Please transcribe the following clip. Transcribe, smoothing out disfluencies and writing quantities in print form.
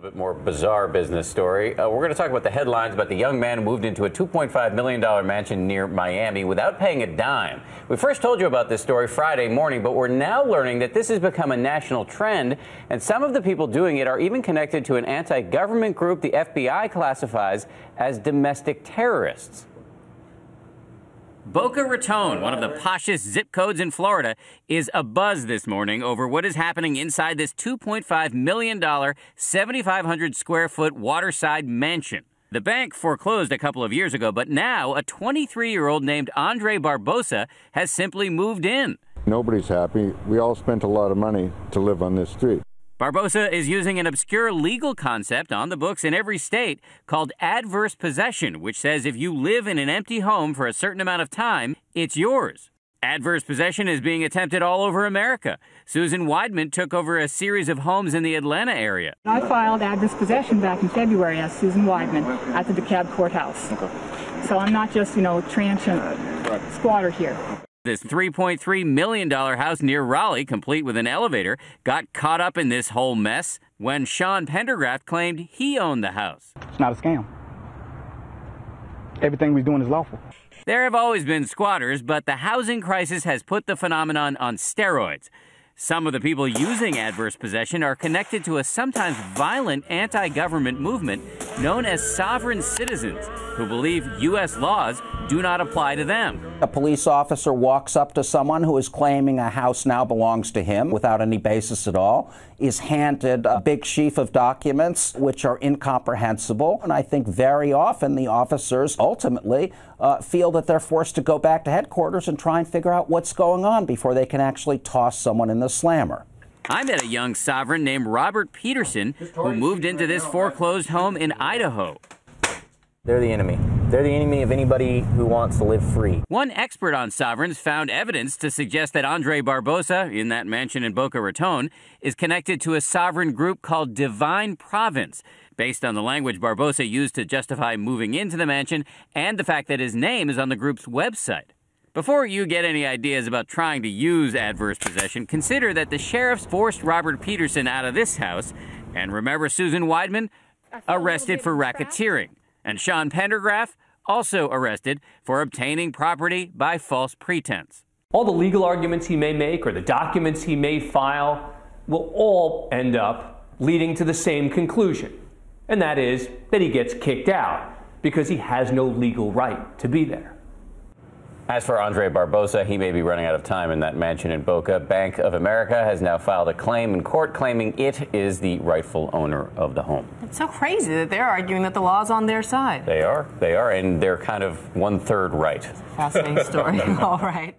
bit more bizarre business story. We're going to talk about the headlines about the young man who moved into a $2.5 million mansion near Miami without paying a dime. We first told you about this story Friday morning, but we're now learning that this has become a national trend, and some of the people doing it are even connected to an anti-government group the FBI classifies as domestic terrorists. Boca Raton, one of the poshest zip codes in Florida, is abuzz this morning over what is happening inside this $2.5 million, 7,500 square foot waterside mansion. The bank foreclosed a couple of years ago, but now a 23-year-old named Andre Barbosa has simply moved in. Nobody's happy. We all spent a lot of money to live on this street. Barbosa is using an obscure legal concept on the books in every state called adverse possession, which says if you live in an empty home for a certain amount of time, it's yours. Adverse possession is being attempted all over America. Susan Weidman took over a series of homes in the Atlanta area. I filed adverse possession back in February as Susan Weidman at the DeKalb courthouse. Okay. So I'm not just, transient squatter here. This $3.3 million house near Raleigh, complete with an elevator, got caught up in this whole mess when Sean Pendergraft claimed he owned the house. It's not a scam. Everything we're doing is lawful. There have always been squatters, but the housing crisis has put the phenomenon on steroids. Some of the people using adverse possession are connected to a sometimes violent anti-government movement known as sovereign citizens, who believe U.S. laws do not apply to them. A police officer walks up to someone who is claiming a house now belongs to him without any basis at all, is handed a big sheaf of documents which are incomprehensible, and I think very often the officers ultimately feel that they're forced to go back to headquarters and try and figure out what's going on before they can actually toss someone in the slammer. I met a young sovereign named Robert Peterson who moved into this foreclosed home in Idaho. They're the enemy. They're the enemy of anybody who wants to live free. One expert on sovereigns found evidence to suggest that Andre Barbosa, in that mansion in Boca Raton, is connected to a sovereign group called Divine Province, based on the language Barbosa used to justify moving into the mansion and the fact that his name is on the group's website. Before you get any ideas about trying to use adverse possession, consider that the sheriffs forced Robert Peterson out of this house, and remember Susan Weidman, arrested for racketeering. And Sean Pendergraft, also arrested for obtaining property by false pretense. All the legal arguments he may make or the documents he may file will all end up leading to the same conclusion, and that is that he gets kicked out because he has no legal right to be there. As for Andre Barbosa, he may be running out of time in that mansion in Boca. Bank of America has now filed a claim in court claiming it is the rightful owner of the home. It's so crazy that they're arguing that the law's on their side. They are, and they're kind of one-third right. Fascinating story. All right.